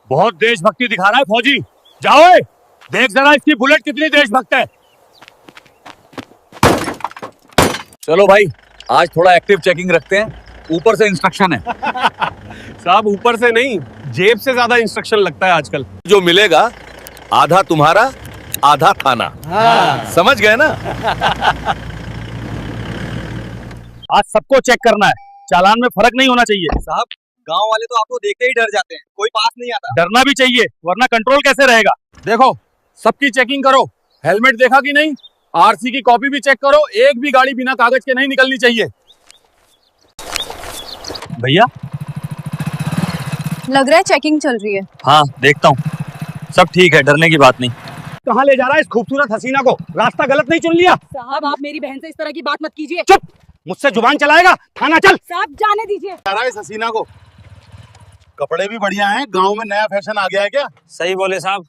बहुत देशभक्ति दिखा रहा है फौजी। जाओ देख जरा इसकी बुलेट कितनी देशभक्त है। चलो भाई, आज थोड़ा एक्टिव चेकिंग रखते हैं। ऊपर से इंस्ट्रक्शन है। साहब ऊपर से नहीं, जेब से ज्यादा इंस्ट्रक्शन लगता है आजकल। जो मिलेगा आधा तुम्हारा आधा थाना। समझ गए ना? आज सबको चेक करना है, चालान में फर्क नहीं होना चाहिए। साहब, गांव वाले तो आपको देख के ही डर जाते हैं, कोई पास नहीं आता। डरना भी चाहिए, वरना कंट्रोल कैसे रहेगा। देखो, सबकी चेकिंग करो। हेलमेट देखा कि नहीं, आरसी की कॉपी भी चेक करो। एक भी गाड़ी बिना कागज के नहीं निकलनी चाहिए। भैया, लग रहा है चेकिंग चल रही है। हाँ देखता हूँ, सब ठीक है, डरने की बात नहीं। कहाँ ले जा रहा है इस खूबसूरत हसीना को? रास्ता गलत नहीं चुन लिया? साहब, आप मेरी बहन से इस तरह की बात मत कीजिए। चुप, मुझसे जुबान चलाएगा? थाना चल। साहब जाने दीजिए। जा रहा है इस हसीना को। कपड़े भी बढ़िया हैं, गांव में नया फैशन आ गया है क्या? सही बोले साहब।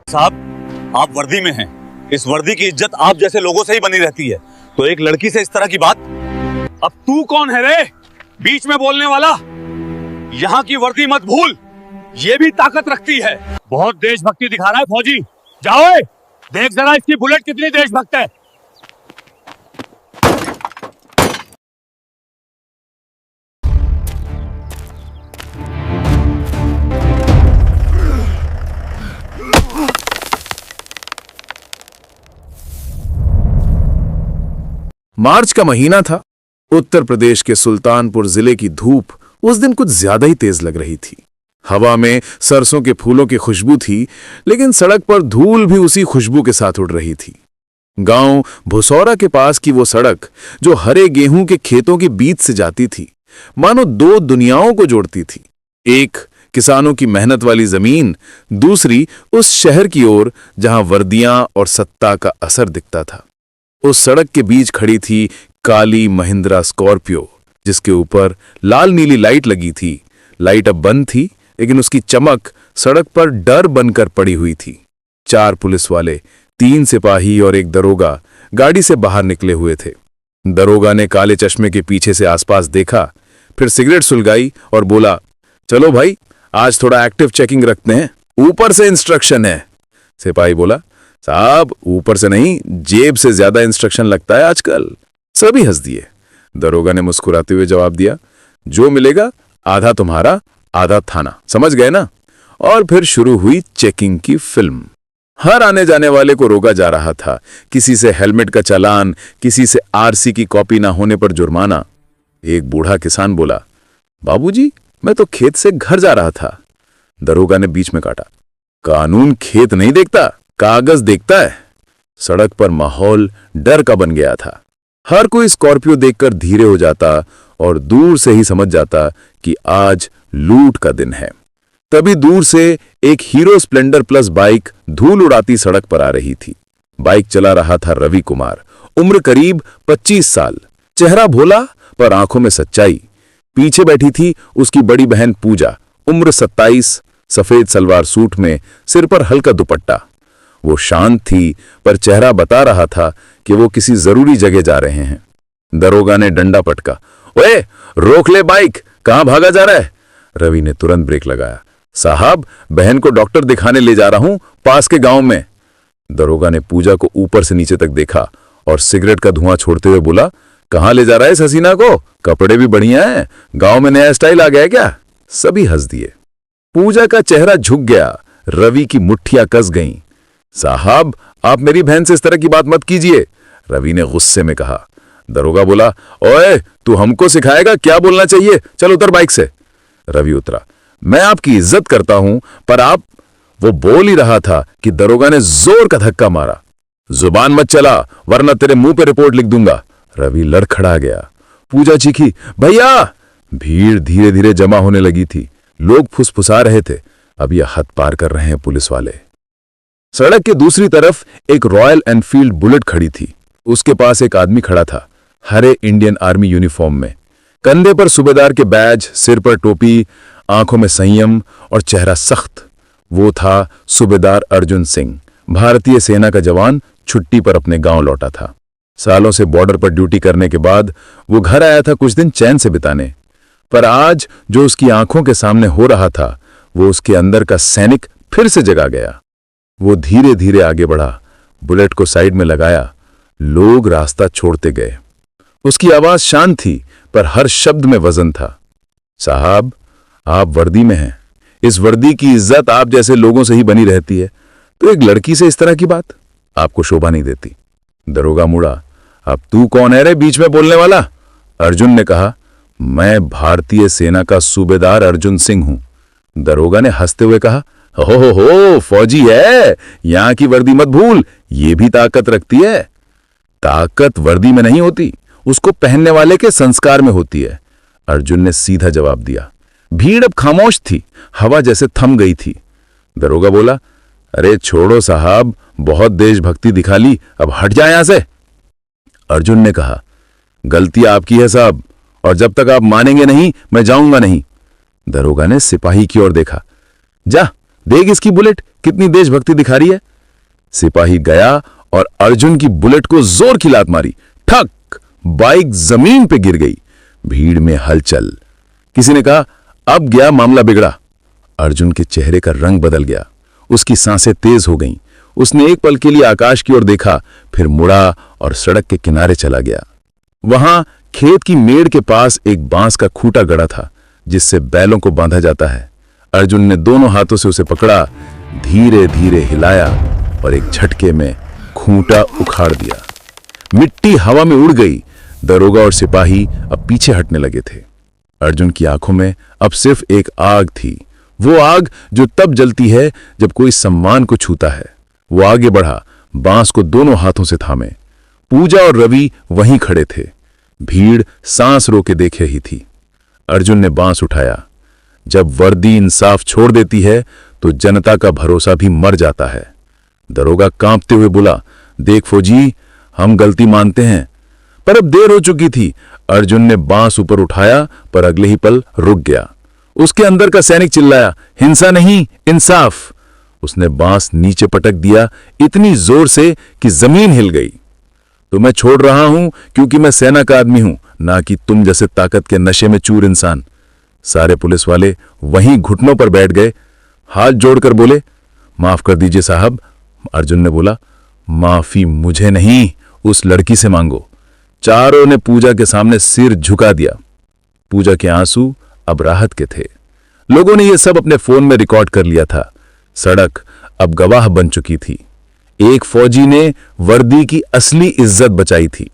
साहब, आप वर्दी में हैं। इस वर्दी की इज्जत आप जैसे लोगों से ही बनी रहती है, तो एक लड़की से इस तरह की बात। अब तू कौन है रे, बीच में बोलने वाला? यहाँ की वर्दी मत भूल, ये भी ताकत रखती है। बहुत देशभक्ति दिखा रहा है फौजी। जाओ देख जरा इसकी बुलेट कितनी देशभक्त है। मार्च का महीना था। उत्तर प्रदेश के सुल्तानपुर जिले की धूप उस दिन कुछ ज्यादा ही तेज लग रही थी। हवा में सरसों के फूलों की खुशबू थी, लेकिन सड़क पर धूल भी उसी खुशबू के साथ उड़ रही थी। गांव भुसौरा के पास की वो सड़क, जो हरे गेहूं के खेतों के बीच से जाती थी, मानो दो दुनियाओं को जोड़ती थी। एक किसानों की मेहनत वाली जमीन, दूसरी उस शहर की ओर जहां वर्दियां और सत्ता का असर दिखता था। उस सड़क के बीच खड़ी थी काली महिंद्रा स्कॉर्पियो, जिसके ऊपर लाल नीली लाइट लगी थी। लाइट अब बंद थी, लेकिन उसकी चमक सड़क पर डर बनकर पड़ी हुई थी। 4 पुलिस वाले, 3 सिपाही और एक दरोगा गाड़ी से बाहर निकले हुए थे। दरोगा ने काले चश्मे के पीछे से आसपास देखा, फिर सिगरेट सुलगाई और बोला, चलो भाई, आज थोड़ा एक्टिव चेकिंग रखते हैं, ऊपर से इंस्ट्रक्शन है। सिपाही बोला, साहब ऊपर से नहीं, जेब से ज्यादा इंस्ट्रक्शन लगता है आजकल। सभी हंस दिए। दरोगा ने मुस्कुराते हुए जवाब दिया, जो मिलेगा आधा तुम्हारा आधा थाना। समझ गए ना? और फिर शुरू हुई चेकिंग की फिल्म। हर आने जाने वाले को रोका जा रहा था। किसी से हेलमेट का चालान, किसी से आरसी की कॉपी ना होने पर जुर्माना। एक बूढ़ा किसान बोला, बाबूजी, मैं तो खेत से घर जा रहा था। दरोगा ने बीच में काटा, कानून खेत नहीं देखता, कागज देखता है। सड़क पर माहौल डर का बन गया था। हर कोई स्कॉर्पियो देखकर धीरे हो जाता और दूर से ही समझ जाता कि आज लूट का दिन है। तभी दूर से एक हीरो स्प्लेंडर प्लस बाइक धूल उड़ाती सड़क पर आ रही थी। बाइक चला रहा था रवि कुमार, उम्र करीब 25 साल, चेहरा भोला पर आंखों में सच्चाई। पीछे बैठी थी उसकी बड़ी बहन पूजा, उम्र 27, सफेद सलवार सूट में, सिर पर हल्का दुपट्टा। वो शांत थी, पर चेहरा बता रहा था कि वो किसी जरूरी जगह जा रहे हैं। दरोगा ने डंडा पटका, ओए रोक ले बाइक, कहां भागा जा रहा है? रवि ने तुरंत ब्रेक लगाया, साहब बहन को डॉक्टर दिखाने ले जा रहा हूं, पास के गांव में। दरोगा ने पूजा को ऊपर से नीचे तक देखा और सिगरेट का धुआं छोड़ते हुए बोला, कहां ले जा रहा है इस हसीना को? कपड़े भी बढ़िया हैं, गांव में नया स्टाइल आ गया क्या? सभी हंस दिए। पूजा का चेहरा झुक गया, रवि की मुट्ठियां कस गईं। साहब, आप मेरी बहन से इस तरह की बात मत कीजिए, रवि ने गुस्से में कहा। दरोगा बोला, ओए तू हमको सिखाएगा क्या बोलना चाहिए? चल उतर बाइक से। रवि उतरा, मैं आपकी इज्जत करता हूं, पर आप। वो बोल ही रहा था कि दरोगा ने जोर का धक्का मारा। जुबान मत चला, वरना तेरे मुंह पे रिपोर्ट लिख दूंगा। रवि लड़खड़ा गया। पूजा चीखी, भैया। भीड़ धीरे धीरे जमा होने लगी थी। लोग फुसफुसा रहे थे, अब यह हद पार कर रहे हैं पुलिस वाले। सड़क के दूसरी तरफ एक रॉयल एनफील्ड बुलेट खड़ी थी। उसके पास एक आदमी खड़ा था, हरे इंडियन आर्मी यूनिफॉर्म में। कंधे पर सूबेदार के बैज, सिर पर टोपी, आंखों में संयम और चेहरा सख्त। वो था सूबेदार अर्जुन सिंह, भारतीय सेना का जवान, छुट्टी पर अपने गांव लौटा था। सालों से बॉर्डर पर ड्यूटी करने के बाद वो घर आया था कुछ दिन चैन से बिताने, पर आज जो उसकी आंखों के सामने हो रहा था वो उसके अंदर का सैनिक फिर से जगा गया। वो धीरे धीरे आगे बढ़ा, बुलेट को साइड में लगाया। लोग रास्ता छोड़ते गए। उसकी आवाज शांत थी पर हर शब्द में वजन था। साहब, आप वर्दी में हैं, इस वर्दी की इज्जत आप जैसे लोगों से ही बनी रहती है, तो एक लड़की से इस तरह की बात आपको शोभा नहीं देती। दरोगा मुड़ा। अब तू कौन है रे बीच में बोलने वाला? अर्जुन ने कहा। मैं भारतीय सेना का सूबेदार अर्जुन सिंह हूं। दरोगा ने हंसते हुए कहा, हो फौजी है, यहां की वर्दी मत भूल, ये भी ताकत रखती है। ताकत वर्दी में नहीं होती, उसको पहनने वाले के संस्कार में होती है, अर्जुन ने सीधा जवाब दिया। भीड़ अब खामोश थी, हवा जैसे थम गई थी। दरोगा बोला, अरे छोड़ो साहब, बहुत देशभक्ति दिखा ली, अब हट जाए यहां से। अर्जुन ने कहा, गलती आपकी है साहब, और जब तक आप मानेंगे नहीं मैं जाऊंगा नहीं। दरोगा ने सिपाही की ओर देखा। जा देख इसकी बुलेट कितनी देशभक्ति दिखा रही है। सिपाही गया और अर्जुन की बुलेट को जोर की लात मारी। ठक, बाइक जमीन पे गिर गई। भीड़ में हलचल। किसी ने कहा, अब गया मामला बिगड़ा। अर्जुन के चेहरे का रंग बदल गया, उसकी सांसें तेज हो गईं। उसने एक पल के लिए आकाश की ओर देखा, फिर मुड़ा और सड़क के किनारे चला गया। वहां खेत की मेड़ के पास एक बांस का खूंटा गड़ा था जिससे बैलों को बांधा जाता है। अर्जुन ने दोनों हाथों से उसे पकड़ा, धीरे धीरे हिलाया और एक झटके में खूंटा उखाड़ दिया। मिट्टी हवा में उड़ गई। दरोगा और सिपाही अब पीछे हटने लगे थे। अर्जुन की आंखों में अब सिर्फ एक आग थी, वो आग जो तब जलती है जब कोई सम्मान को छूता है। वो आगे बढ़ा, बांस को दोनों हाथों से थामे। पूजा और रवि वहीं खड़े थे। भीड़ सांस रोके देखे ही थी। अर्जुन ने बांस उठाया। जब वर्दी इंसाफ छोड़ देती है तो जनता का भरोसा भी मर जाता है। दरोगा कांपते हुए बोला, देख फौजी, हम गलती मानते हैं, पर अब देर हो चुकी थी। अर्जुन ने बांस ऊपर उठाया पर अगले ही पल रुक गया। उसके अंदर का सैनिक चिल्लाया, हिंसा नहीं, इंसाफ। उसने बांस नीचे पटक दिया इतनी जोर से कि जमीन हिल गई। तो मैं छोड़ रहा हूं क्योंकि मैं सेना का आदमी हूं, ना कि तुम जैसे ताकत के नशे में चूर इंसान। सारे पुलिस वाले वहीं घुटनों पर बैठ गए, हाथ जोड़कर बोले, माफ कर दीजिए साहब। अर्जुन ने बोला, माफी मुझे नहीं, उस लड़की से मांगो। चारों ने पूजा के सामने सिर झुका दिया। पूजा के आंसू अब राहत के थे। लोगों ने यह सब अपने फोन में रिकॉर्ड कर लिया था। सड़क अब गवाह बन चुकी थी। एक फौजी ने वर्दी की असली इज्जत बचाई थी।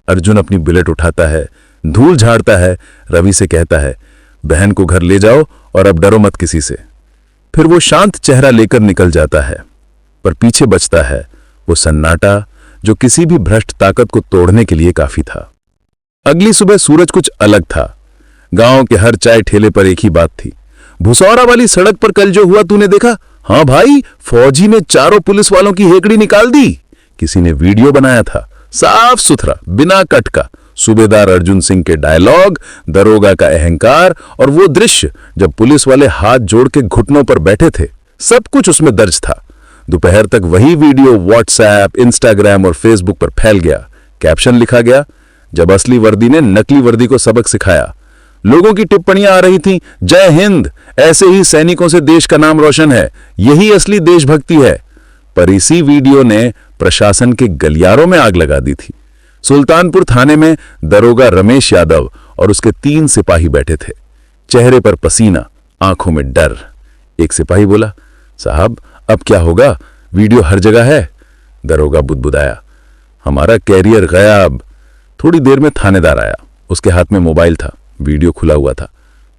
अर्जुन अपनी बुलेट उठाता है, धूल झाड़ता है, रवि से कहता है, बहन को घर ले जाओ और अब डरो मत किसी से। फिर वो शांत चेहरा लेकर निकल जाता है, पर पीछे बचता है वो सन्नाटा जो किसी भी भ्रष्ट ताकत को तोड़ने के लिए काफी था। अगली सुबह सूरज कुछ अलग था। गांव के हर चाय ठेले पर एक ही बात थी, भुसौरा वाली सड़क पर कल जो हुआ तूने देखा? हाँ भाई, फौजी ने चारों पुलिस वालों की हेकड़ी निकाल दी। किसी ने वीडियो बनाया था, साफ सुथरा, बिना कट का। सूबेदार अर्जुन सिंह के डायलॉग, दरोगा का अहंकार और वो दृश्य जब पुलिस वाले हाथ जोड़ के घुटनों पर बैठे थे, सब कुछ उसमें दर्ज था। दोपहर तक वही वीडियो व्हाट्सएप, इंस्टाग्राम और फेसबुक पर फैल गया। कैप्शन लिखा गया, जब असली वर्दी ने नकली वर्दी को सबक सिखाया। लोगों की टिप्पणियां आ रही थीं, जय हिंद, ऐसे ही सैनिकों से देश का नाम रोशन है, यही असली देशभक्ति है। पर इसी वीडियो ने प्रशासन के गलियारों में आग लगा दी थी। सुल्तानपुर थाने में दरोगा रमेश यादव और उसके 3 सिपाही बैठे थे, चेहरे पर पसीना, आंखों में डर। एक सिपाही बोला, साहब अब क्या होगा, वीडियो हर जगह है। दरोगा बुदबुदाया, हमारा कैरियर गायब। थोड़ी देर में थानेदार आया, उसके हाथ में मोबाइल था, वीडियो खुला हुआ था।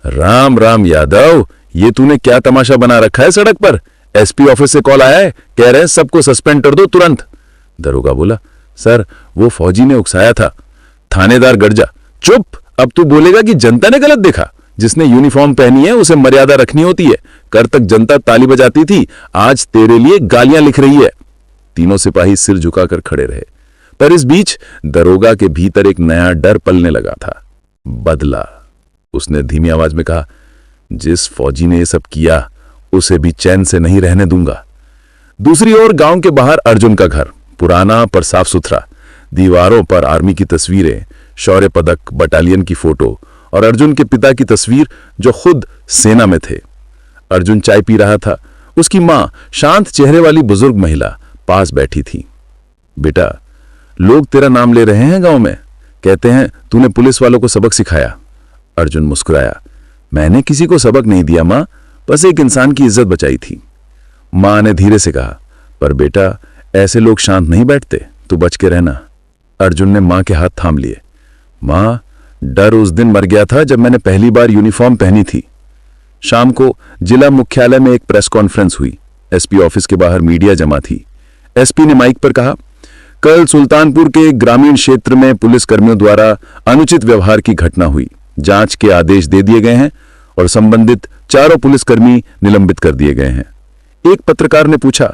राम राम यादव, ये तूने क्या तमाशा बना रखा है सड़क पर? एसपी ऑफिस से कॉल आया है, कह रहे हैं सबको सस्पेंड कर दो तुरंत। दरोगा बोला, सर वो फौजी ने उकसाया था। थानेदार गर्जा, चुप, अब तू बोलेगा कि जनता ने गलत देखा? जिसने यूनिफॉर्म पहनी है उसे मर्यादा रखनी होती है। कल तक जनता ताली बजाती थी, आज तेरे लिए गालियां लिख रही है। तीनों सिपाही सिर झुकाकर खड़े रहे, पर इस बीच दरोगा के भीतर एक नया डर पलने लगा था। बदला। उसने धीमी आवाज में कहा, जिस फौजी ने ये सब किया उसे भी चैन से नहीं रहने दूंगा। दूसरी ओर गांव के बाहर अर्जुन का घर, पुराना पर साफ सुथरा, दीवारों पर आर्मी की तस्वीरें, शौर्य पदक, बटालियन की फोटो और अर्जुन के पिता की तस्वीर जो खुद सेना में थे। अर्जुन चाय पी रहा था। उसकी मां, शांत चेहरे वाली बुजुर्ग महिला, पास बैठी थी। बेटा, लोग तेरा नाम ले रहे हैं गांव में, कहते हैं तूने पुलिस वालों को सबक सिखाया। अर्जुन मुस्कुराया, मैंने किसी को सबक नहीं दिया मां, बस एक इंसान की इज्जत बचाई थी। मां ने धीरे से कहा, पर बेटा ऐसे लोग शांत नहीं बैठते, तू बच के रहना। अर्जुन ने मां के हाथ थाम लिए। मां, डर उस दिन मर गया था जब मैंने पहली बार यूनिफॉर्म पहनी थी। शाम को जिला मुख्यालय में एक प्रेस कॉन्फ्रेंस हुई। एसपी ऑफिस के बाहर मीडिया जमा थी। एसपी ने माइक पर कहा, कल सुल्तानपुर के एक ग्रामीण क्षेत्र में पुलिसकर्मियों द्वारा अनुचित व्यवहार की घटना हुई। जांच के आदेश दे दिए गए हैं और संबंधित चारों पुलिसकर्मी निलंबित कर दिए गए हैं। एक पत्रकार ने पूछा,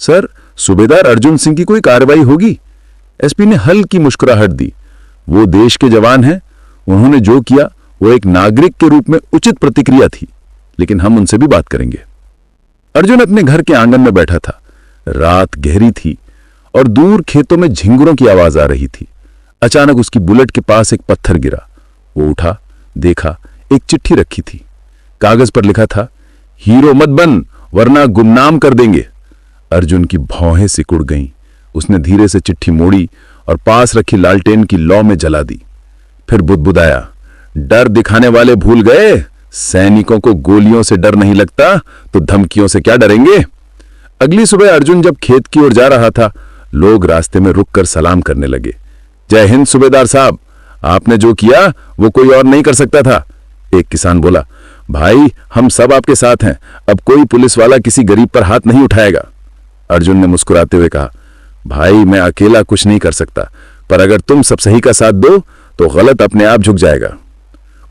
सर, सूबेदार अर्जुन सिंह की कोई कार्रवाई होगी? एसपी ने हल्की मुस्कुराहट दी। वो देश के जवान हैं, उन्होंने जो किया वो एक नागरिक के रूप में उचित प्रतिक्रिया थी, लेकिन हम उनसे भी बात करेंगे। अर्जुन अपने घर के आंगन में बैठा था। रात गहरी थी और दूर खेतों में झिंगुरों की आवाज आ रही थी। अचानक उसकी बुलेट के पास एक पत्थर गिरा। वो उठा, देखा, एक चिट्ठी रखी थी। कागज पर लिखा था, हीरो मत बन वरना गुमनाम कर देंगे। अर्जुन की भौहें सिकुड़ गईं। उसने धीरे से चिट्ठी मोड़ी और पास रखी लालटेन की लौ में जला दी। फिर बुदबुदाया, डर दिखाने वाले भूल गए, सैनिकों को गोलियों से डर नहीं लगता तो धमकियों से क्या डरेंगे। अगली सुबह अर्जुन जब खेत की ओर जा रहा था, लोग रास्ते में रुककर सलाम करने लगे। जय हिंद सूबेदार साहब, आपने जो किया वो कोई और नहीं कर सकता था। एक किसान बोला, भाई हम सब आपके साथ हैं, अब कोई पुलिस वाला किसी गरीब पर हाथ नहीं उठाएगा। अर्जुन ने मुस्कुराते हुए कहा, भाई मैं अकेला कुछ नहीं कर सकता, पर अगर तुम सब सही का साथ दो तो गलत अपने आप झुक जाएगा।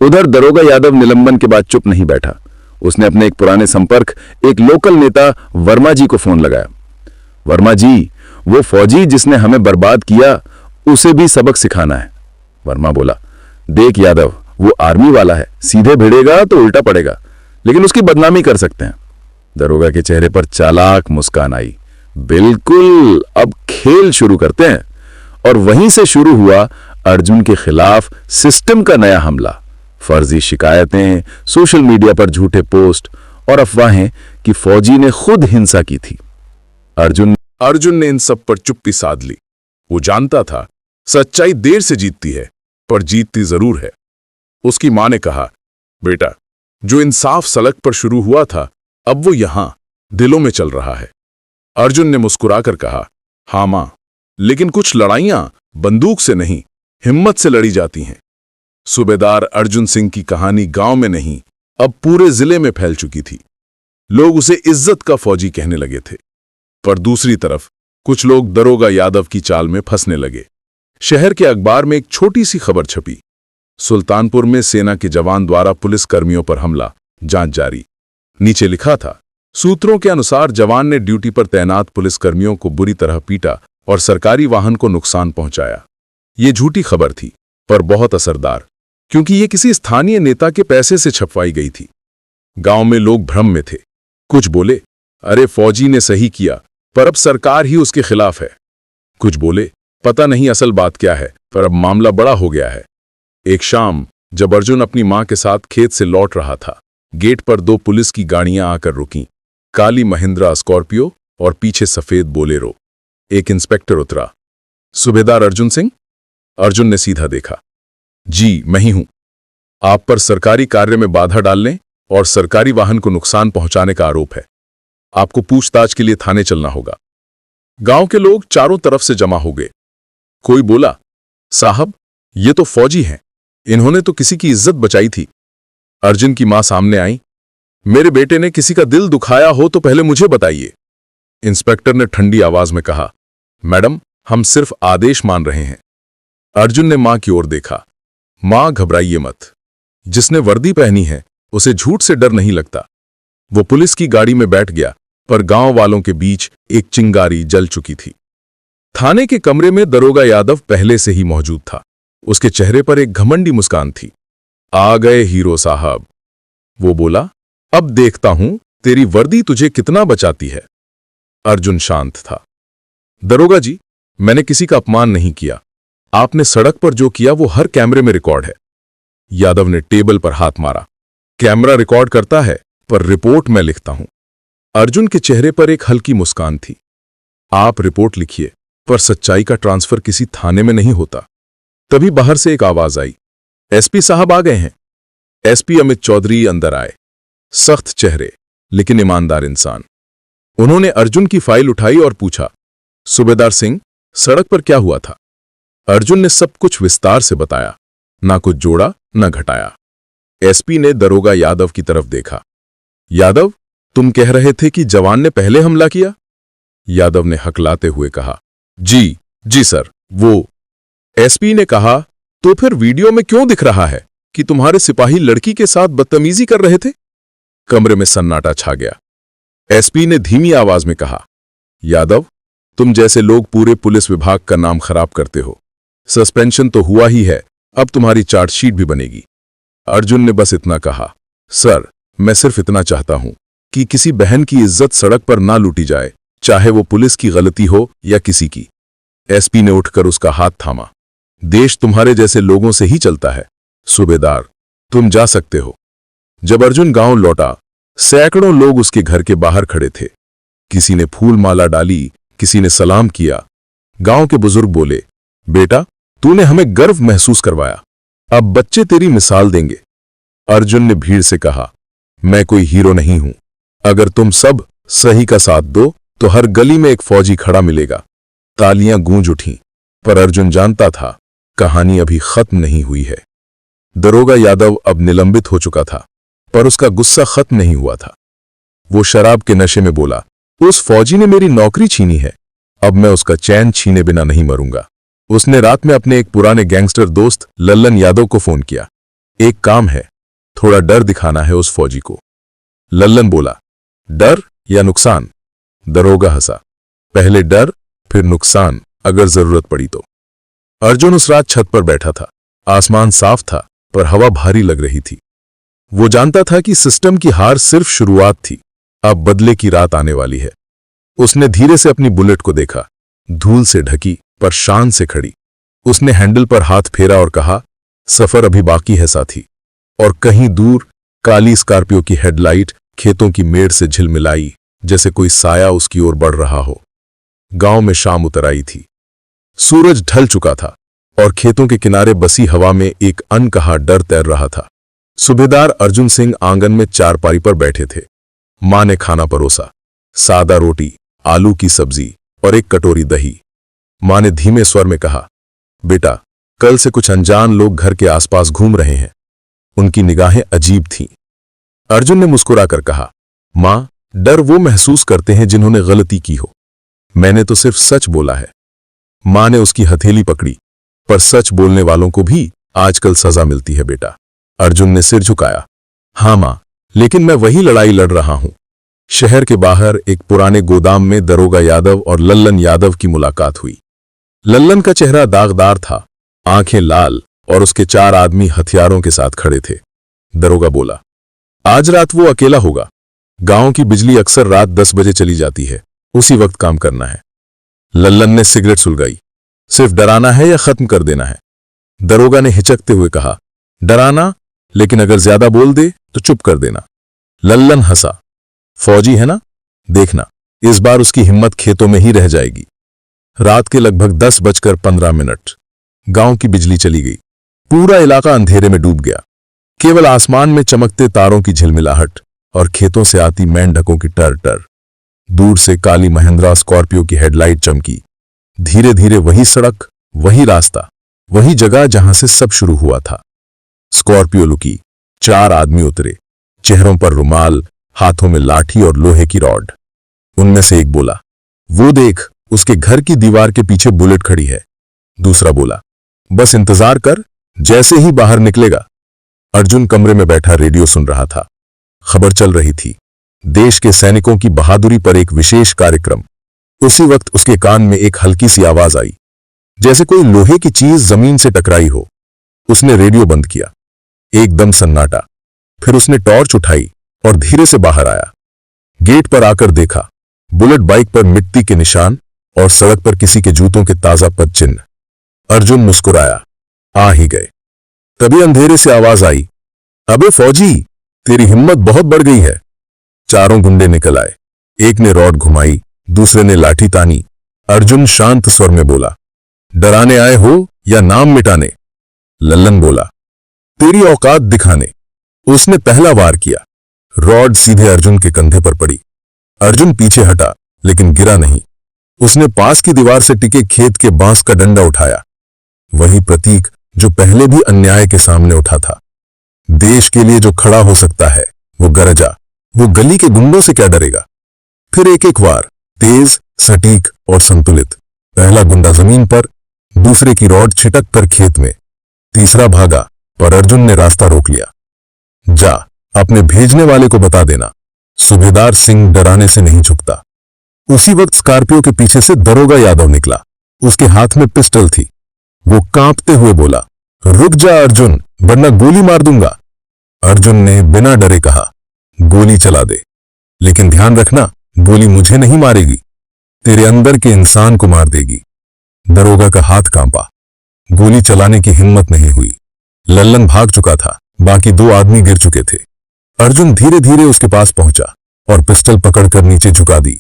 उधर दरोगा यादव निलंबन के बाद चुप नहीं बैठा। उसने अपने एक पुराने संपर्क, एक लोकल नेता वर्मा जी को फोन लगाया। वर्मा जी, वो फौजी जिसने हमें बर्बाद किया, उसे भी सबक सिखाना है। वर्मा बोला, देख यादव, वो आर्मी वाला है, सीधे भिड़ेगा तो उल्टा पड़ेगा, लेकिन उसकी बदनामी कर सकते हैं। दरोगा के चेहरे पर चालाक मुस्कान आई। बिल्कुल, अब खेल शुरू करते हैं। और वहीं से शुरू हुआ अर्जुन के खिलाफ सिस्टम का नया हमला। फर्जी शिकायतें, सोशल मीडिया पर झूठे पोस्ट और अफवाहें कि फौजी ने खुद हिंसा की थी। अर्जुन ने इन सब पर चुप्पी साध ली। वो जानता था सच्चाई देर से जीतती है, पर जीतती जरूर है। उसकी मां ने कहा, बेटा, जो इंसाफ सड़क पर शुरू हुआ था, अब वो यहां दिलों में चल रहा है। अर्जुन ने मुस्कुराकर कहा, हां मां, लेकिन कुछ लड़ाइयां बंदूक से नहीं, हिम्मत से लड़ी जाती हैं। सूबेदार अर्जुन सिंह की कहानी गांव में नहीं, अब पूरे जिले में फैल चुकी थी। लोग उसे इज्जत का फौजी कहने लगे थे। पर दूसरी तरफ कुछ लोग दरोगा यादव की चाल में फंसने लगे। शहर के अखबार में एक छोटी सी खबर छपी, सुल्तानपुर में सेना के जवान द्वारा पुलिसकर्मियों पर हमला, जांच जारी। नीचे लिखा था, सूत्रों के अनुसार जवान ने ड्यूटी पर तैनात पुलिसकर्मियों को बुरी तरह पीटा और सरकारी वाहन को नुकसान पहुंचाया। ये झूठी खबर थी, पर बहुत असरदार, क्योंकि ये किसी स्थानीय नेता के पैसे से छपवाई गई थी। गांव में लोग भ्रम में थे। कुछ बोले, अरे फौजी ने सही किया, पर अब सरकार ही उसके खिलाफ है। कुछ बोले, पता नहीं असल बात क्या है, पर अब मामला बड़ा हो गया है। एक शाम जब अर्जुन अपनी मां के साथ खेत से लौट रहा था, गेट पर दो पुलिस की गाड़ियां आकर रुकीं, काली महिंद्रा स्कॉर्पियो और पीछे सफेद बोलेरो। एक इंस्पेक्टर उतरा। सूबेदार अर्जुन सिंह? अर्जुन ने सीधा देखा। जी, मैं ही हूं। आप पर सरकारी कार्य में बाधा डालने और सरकारी वाहन को नुकसान पहुंचाने का आरोप है। आपको पूछताछ के लिए थाने चलना होगा। गांव के लोग चारों तरफ से जमा हो गए। कोई बोला, साहब, ये तो फौजी हैं, इन्होंने तो किसी की इज्जत बचाई थी। अर्जुन की मां सामने आई। मेरे बेटे ने किसी का दिल दुखाया हो तो पहले मुझे बताइए। इंस्पेक्टर ने ठंडी आवाज में कहा, मैडम, हम सिर्फ आदेश मान रहे हैं। अर्जुन ने मां की ओर देखा। मां, घबराइए मत। जिसने वर्दी पहनी है उसे झूठ से डर नहीं लगता। वो पुलिस की गाड़ी में बैठ गया, पर गांव वालों के बीच एक चिंगारी जल चुकी थी। थाने के कमरे में दरोगा यादव पहले से ही मौजूद था। उसके चेहरे पर एक घमंडी मुस्कान थी। आ गए हीरो साहब, वो बोला। अब देखता हूं तेरी वर्दी तुझे कितना बचाती है। अर्जुन शांत था। दरोगा जी, मैंने किसी का अपमान नहीं किया। आपने सड़क पर जो किया वो हर कैमरे में रिकॉर्ड है। यादव ने टेबल पर हाथ मारा। कैमरा रिकॉर्ड करता है, पर रिपोर्ट मैं लिखता हूं। अर्जुन के चेहरे पर एक हल्की मुस्कान थी। आप रिपोर्ट लिखिए, पर सच्चाई का ट्रांसफर किसी थाने में नहीं होता। तभी बाहर से एक आवाज आई, एसपी साहब आ गए हैं। एसपी अमित चौधरी अंदर आए। सख्त चेहरे, लेकिन ईमानदार इंसान। उन्होंने अर्जुन की फाइल उठाई और पूछा, सूबेदार सिंह, सड़क पर क्या हुआ था? अर्जुन ने सब कुछ विस्तार से बताया, ना कुछ जोड़ा न घटाया। एसपी ने दरोगा यादव की तरफ देखा। यादव, तुम कह रहे थे कि जवान ने पहले हमला किया? यादव ने हकलाते हुए कहा, जी सर, वो। एसपी ने कहा, तो फिर वीडियो में क्यों दिख रहा है कि तुम्हारे सिपाही लड़की के साथ बदतमीजी कर रहे थे? कमरे में सन्नाटा छा गया। एसपी ने धीमी आवाज में कहा, यादव, तुम जैसे लोग पूरे पुलिस विभाग का नाम खराब करते हो। सस्पेंशन तो हुआ ही है, अब तुम्हारी चार्जशीट भी बनेगी। अर्जुन ने बस इतना कहा, सर, मैं सिर्फ इतना चाहता हूं कि किसी बहन की इज्जत सड़क पर ना लूटी जाए, चाहे वो पुलिस की गलती हो या किसी की। एसपी ने उठकर उसका हाथ थामा। देश तुम्हारे जैसे लोगों से ही चलता है। सूबेदार, तुम जा सकते हो। जब अर्जुन गांव लौटा, सैकड़ों लोग उसके घर के बाहर खड़े थे। किसी ने फूल माला डाली, किसी ने सलाम किया। गांव के बुजुर्ग बोले, बेटा, तूने हमें गर्व महसूस करवाया। अब बच्चे तेरी मिसाल देंगे। अर्जुन ने भीड़ से कहा, मैं कोई हीरो नहीं हूं। अगर तुम सब सही का साथ दो तो हर गली में एक फौजी खड़ा मिलेगा। तालियां गूंज उठीं, पर अर्जुन जानता था कहानी अभी खत्म नहीं हुई है। दरोगा यादव अब निलंबित हो चुका था, पर उसका गुस्सा खत्म नहीं हुआ था। वो शराब के नशे में बोला, उस फौजी ने मेरी नौकरी छीनी है, अब मैं उसका चैन छीने बिना नहीं मरूंगा। उसने रात में अपने एक पुराने गैंगस्टर दोस्त लल्लन यादव को फोन किया। एक काम है, थोड़ा डर दिखाना है उस फौजी को। लल्लन बोला, डर या नुकसान? दरोगा हंसा, पहले डर, फिर नुकसान अगर जरूरत पड़ी तो। अर्जुन उस रात छत पर बैठा था। आसमान साफ था, पर हवा भारी लग रही थी। वो जानता था कि सिस्टम की हार सिर्फ शुरुआत थी, अब बदले की रात आने वाली है। उसने धीरे से अपनी बुलेट को देखा, धूल से ढकी पर शान से खड़ी। उसने हैंडल पर हाथ फेरा और कहा, सफर अभी बाकी है साथी। और कहीं दूर काली स्कॉर्पियो की हेडलाइट खेतों की मेड़ से झिलमिलाई, जैसे कोई साया उसकी ओर बढ़ रहा हो। गांव में शाम उतर आई थी। सूरज ढल चुका था और खेतों के किनारे बसी हवा में एक अनकहा डर तैर रहा था। सूबेदार अर्जुन सिंह आंगन में चारपाई पर बैठे थे। मां ने खाना परोसा, सादा रोटी, आलू की सब्जी और एक कटोरी दही। मां ने धीमे स्वर में कहा, बेटा, कल से कुछ अनजान लोग घर के आसपास घूम रहे हैं। उनकी निगाहें अजीब थीं। अर्जुन ने मुस्कुराकर कहा, मां, डर वो महसूस करते हैं जिन्होंने गलती की हो। मैंने तो सिर्फ सच बोला है। मां ने उसकी हथेली पकड़ी, पर सच बोलने वालों को भी आजकल सजा मिलती है बेटा। अर्जुन ने सिर झुकाया, हां मां, लेकिन मैं वही लड़ाई लड़ रहा हूं। शहर के बाहर एक पुराने गोदाम में दरोगा यादव और लल्लन यादव की मुलाकात हुई। लल्लन का चेहरा दागदार था, आंखें लाल, और उसके 4 आदमी हथियारों के साथ खड़े थे। दरोगा बोला, आज रात वो अकेला होगा। गांव की बिजली अक्सर रात 10 बजे चली जाती है, उसी वक्त काम करना है। लल्लन ने सिगरेट सुलगाई, सिर्फ डराना है या खत्म कर देना है? दरोगा ने हिचकते हुए कहा, डराना, लेकिन अगर ज्यादा बोल दे तो चुप कर देना। लल्लन हंसा, फौजी है ना, देखना इस बार उसकी हिम्मत खेतों में ही रह जाएगी। रात के लगभग 10:15 गांव की बिजली चली गई। पूरा इलाका अंधेरे में डूब गया। केवल आसमान में चमकते तारों की झिलमिलाहट और खेतों से आती मेंढकों की टर टर। दूर से काली महिंद्रा स्कॉर्पियो की हेडलाइट चमकी। धीरे धीरे वही सड़क, वही रास्ता, वही जगह जहां से सब शुरू हुआ था। स्कॉर्पियो लुकी, 4 आदमी उतरे, चेहरों पर रुमाल, हाथों में लाठी और लोहे की रॉड। उनमें से एक बोला, वो देख, उसके घर की दीवार के पीछे बुलेट खड़ी है। दूसरा बोला, बस इंतजार कर, जैसे ही बाहर निकलेगा। अर्जुन कमरे में बैठा रेडियो सुन रहा था। खबर चल रही थी, देश के सैनिकों की बहादुरी पर एक विशेष कार्यक्रम। उसी वक्त उसके कान में एक हल्की सी आवाज आई, जैसे कोई लोहे की चीज जमीन से टकराई हो उसने रेडियो बंद किया। एकदम सन्नाटा। फिर उसने टॉर्च उठाई और धीरे से बाहर आया। गेट पर आकर देखा, बुलेट बाइक पर मिट्टी के निशान और सड़क पर किसी के जूतों के ताजा पदचिन्ह। अर्जुन मुस्कुराया। आ ही गए। तभी अंधेरे से आवाज आई, अबे फौजी, तेरी हिम्मत बहुत बढ़ गई है। चारों गुंडे निकल आए। एक ने रॉड घुमाई, दूसरे ने लाठी तानी। अर्जुन शांत स्वर में बोला, डराने आए हो या नाम मिटाने? लल्लन बोला, तेरी औकात दिखाने। उसने पहला वार किया। रॉड सीधे अर्जुन के कंधे पर पड़ी। अर्जुन पीछे हटा, लेकिन गिरा नहीं। उसने पास की दीवार से टिके खेत के बांस का डंडा उठाया, वही प्रतीक जो पहले भी अन्याय के सामने उठा था। देश के लिए जो खड़ा हो सकता है वो गरजा। वो गली के गुंडों से क्या डरेगा? फिर एक एक वार, तेज, सटीक और संतुलित। पहला गुंडा जमीन पर, दूसरे की रॉड छिटक कर खेत में, तीसरा भागा, पर अर्जुन ने रास्ता रोक लिया। जा, अपने भेजने वाले को बता देना, सूबेदार सिंह डराने से नहीं झुकता। उसी वक्त स्कॉर्पियो के पीछे से दरोगा यादव निकला। उसके हाथ में पिस्टल थी। वो कांपते हुए बोला, रुक जा अर्जुन, वरना गोली मार दूंगा। अर्जुन ने बिना डरे कहा, गोली चला दे, लेकिन ध्यान रखना, गोली मुझे नहीं मारेगी, तेरे अंदर के इंसान को मार देगी। दरोगा का हाथ कांपा। गोली चलाने की हिम्मत नहीं हुई। लल्लन भाग चुका था, बाकी दो आदमी गिर चुके थे। अर्जुन धीरे धीरे उसके पास पहुंचा और पिस्टल पकड़कर नीचे झुका दी।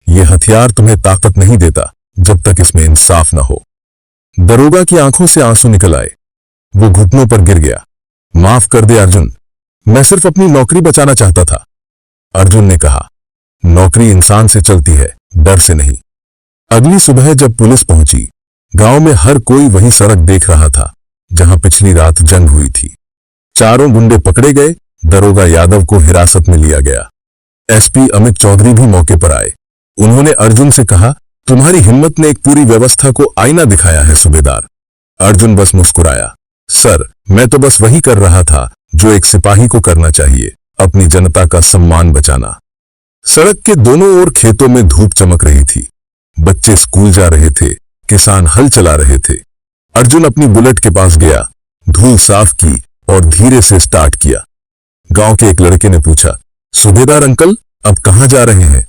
यह हथियार तुम्हें ताकत नहीं देता जब तक इसमें इंसाफ न हो। दरोगा की आंखों से आंसू निकल आए। वो घुटनों पर गिर गया। माफ कर दे अर्जुन, मैं सिर्फ अपनी नौकरी बचाना चाहता था। अर्जुन ने कहा, नौकरी इंसान से चलती है, डर से नहीं। अगली सुबह जब पुलिस पहुंची, गांव में हर कोई वही सड़क देख रहा था जहां पिछली रात जंग हुई थी। चारों गुंडे पकड़े गए। दरोगा यादव को हिरासत में लिया गया। एसपी अमित चौधरी भी मौके पर आए। उन्होंने अर्जुन से कहा, तुम्हारी हिम्मत ने एक पूरी व्यवस्था को आईना दिखाया है सूबेदार। अर्जुन बस मुस्कुराया, सर, मैं तो बस वही कर रहा था जो एक सिपाही को करना चाहिए, अपनी जनता का सम्मान बचाना। सड़क के दोनों ओर खेतों में धूप चमक रही थी। बच्चे स्कूल जा रहे थे, किसान हल चला रहे थे। अर्जुन अपनी बुलेट के पास गया, धूल साफ की और धीरे से स्टार्ट किया। गांव के एक लड़के ने पूछा, सूबेदार अंकल, अब कहां जा रहे हैं?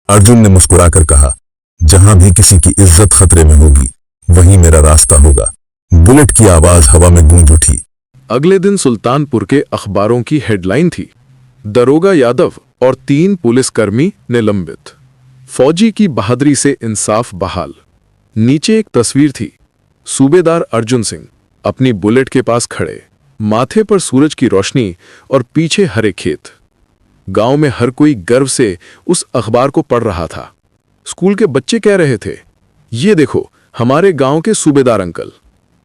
अर्जुन ने मुस्कुराकर कहा, जहां भी किसी की इज्जत खतरे में होगी, वहीं मेरा रास्ता होगा। बुलेट की आवाज हवा में गूंज उठी। अगले दिन सुल्तानपुर के अखबारों की हेडलाइन थी, दरोगा यादव और 3 पुलिसकर्मी निलंबित, फौजी की बहादुरी से इंसाफ बहाल। नीचे एक तस्वीर थी, सूबेदार अर्जुन सिंह अपनी बुलेट के पास खड़े, माथे पर सूरज की रोशनी और पीछे हरे खेत। गांव में हर कोई गर्व से उस अखबार को पढ़ रहा था। स्कूल के बच्चे कह रहे थे, ये देखो हमारे गांव के सूबेदार अंकल।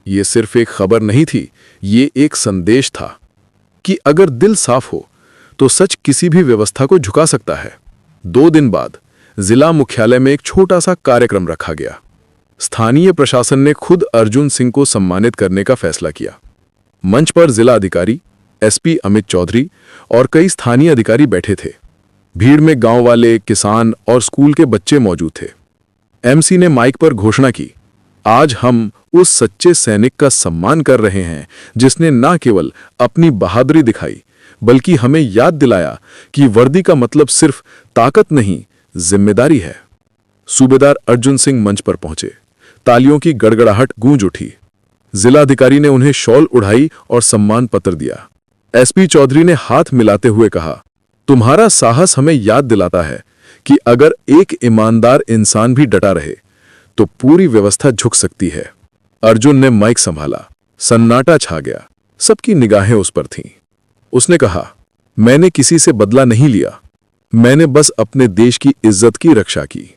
ये सिर्फ एक खबर नहीं थी, ये एक संदेश था कि अगर दिल साफ हो तो सच किसी भी व्यवस्था को झुका सकता है। 2 दिन बाद जिला मुख्यालय में एक छोटा सा कार्यक्रम रखा गया। स्थानीय प्रशासन ने खुद अर्जुन सिंह को सम्मानित करने का फैसला किया। मंच पर जिला अधिकारी, एसपी अमित चौधरी और कई स्थानीय अधिकारी बैठे थे। भीड़ में गांव वाले, किसान और स्कूल के बच्चे मौजूद थे। एमसी ने माइक पर घोषणा की, आज हम उस सच्चे सैनिक का सम्मान कर रहे हैं जिसने न केवल अपनी बहादुरी दिखाई, बल्कि हमें याद दिलाया कि वर्दी का मतलब सिर्फ ताकत नहीं, जिम्मेदारी है। सूबेदार अर्जुन सिंह मंच पर पहुंचे। तालियों की गड़गड़ाहट गूंज उठी। जिलाधिकारी ने उन्हें शॉल उड़ाई और सम्मान पत्र दिया। एसपी चौधरी ने हाथ मिलाते हुए कहा, तुम्हारा साहस हमें याद दिलाता है कि अगर एक ईमानदार इंसान भी डटा रहे तो पूरी व्यवस्था झुक सकती है। अर्जुन ने माइक संभाला। सन्नाटा छा गया। सबकी निगाहें उस पर थीं। उसने कहा, मैंने किसी से बदला नहीं लिया, मैंने बस अपने देश की इज्जत की रक्षा की।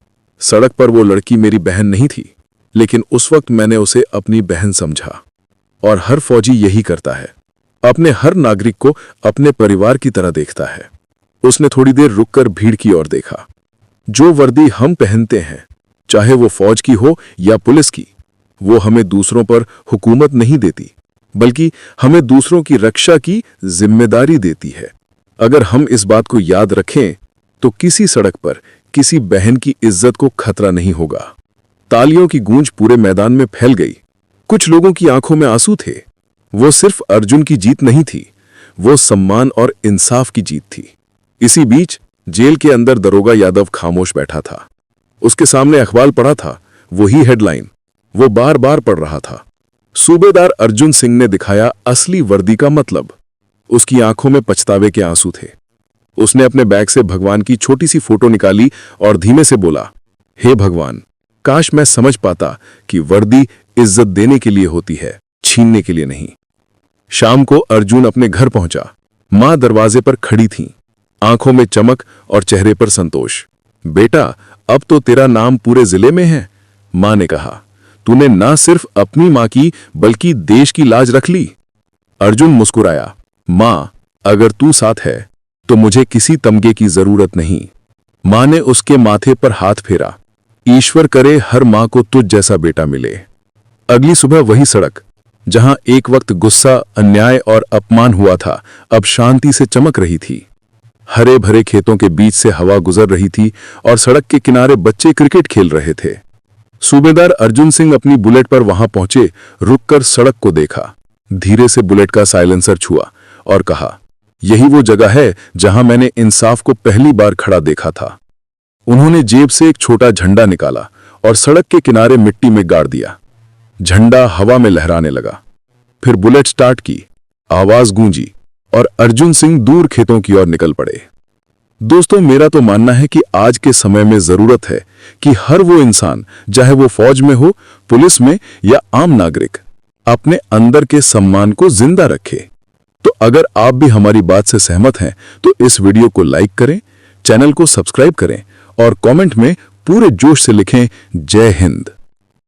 सड़क पर वो लड़की मेरी बहन नहीं थी, लेकिन उस वक्त मैंने उसे अपनी बहन समझा। और हर फौजी यही करता है, अपने हर नागरिक को अपने परिवार की तरह देखता है। उसने थोड़ी देर रुककर भीड़ की ओर देखा। जो वर्दी हम पहनते हैं, चाहे वो फौज की हो या पुलिस की, वो हमें दूसरों पर हुकूमत नहीं देती, बल्कि हमें दूसरों की रक्षा की जिम्मेदारी देती है। अगर हम इस बात को याद रखें तो किसी सड़क पर किसी बहन की इज्जत को खतरा नहीं होगा। तालियों की गूंज पूरे मैदान में फैल गई। कुछ लोगों की आंखों में आंसू थे, वो सिर्फ अर्जुन की जीत नहीं थी, वो सम्मान और इंसाफ की जीत थी। इसी बीच जेल के अंदर दरोगा यादव खामोश बैठा था। उसके सामने अखबार पड़ा था, वही हेडलाइन वो बार बार पढ़ रहा था। सूबेदार अर्जुन सिंह ने दिखाया असली वर्दी का मतलब। उसकी आंखों में पछतावे के आंसू थे। उसने अपने बैग से भगवान की छोटी सी फोटो निकाली और धीमे से बोला, हे भगवान, काश मैं समझ पाता कि वर्दी इज्जत देने के लिए होती है, छीनने के लिए नहीं। शाम को अर्जुन अपने घर पहुंचा। मां दरवाजे पर खड़ी थीं, आंखों में चमक और चेहरे पर संतोष। बेटा, अब तो तेरा नाम पूरे जिले में है, मां ने कहा। तूने ना सिर्फ अपनी मां की बल्कि देश की लाज रख ली। अर्जुन मुस्कुराया, मां, अगर तू साथ है तो मुझे किसी तमगे की जरूरत नहीं। मां ने उसके माथे पर हाथ फेरा। ईश्वर करे हर मां को तुझ जैसा बेटा मिले। अगली सुबह वही सड़क, जहां एक वक्त गुस्सा, अन्याय और अपमान हुआ था, अब शांति से चमक रही थी। हरे भरे खेतों के बीच से हवा गुजर रही थी और सड़क के किनारे बच्चे क्रिकेट खेल रहे थे। सूबेदार अर्जुन सिंह अपनी बुलेट पर वहां पहुंचे, रुककर सड़क को देखा, धीरे से बुलेट का साइलेंसर छुआ और कहा, यही वो जगह है जहां मैंने इंसाफ को पहली बार खड़ा देखा था। उन्होंने जेब से एक छोटा झंडा निकाला और सड़क के किनारे मिट्टी में गाड़ दिया। झंडा हवा में लहराने लगा। फिर बुलेट स्टार्ट की, आवाज गूंजी और अर्जुन सिंह दूर खेतों की ओर निकल पड़े। दोस्तों, मेरा तो मानना है कि आज के समय में जरूरत है कि हर वो इंसान, चाहे वो फौज में हो, पुलिस में या आम नागरिक, अपने अंदर के सम्मान को जिंदा रखे। तो अगर आप भी हमारी बात से सहमत हैं तो इस वीडियो को लाइक करें, चैनल को सब्सक्राइब करें और कमेंट में पूरे जोश से लिखें, जय हिंद।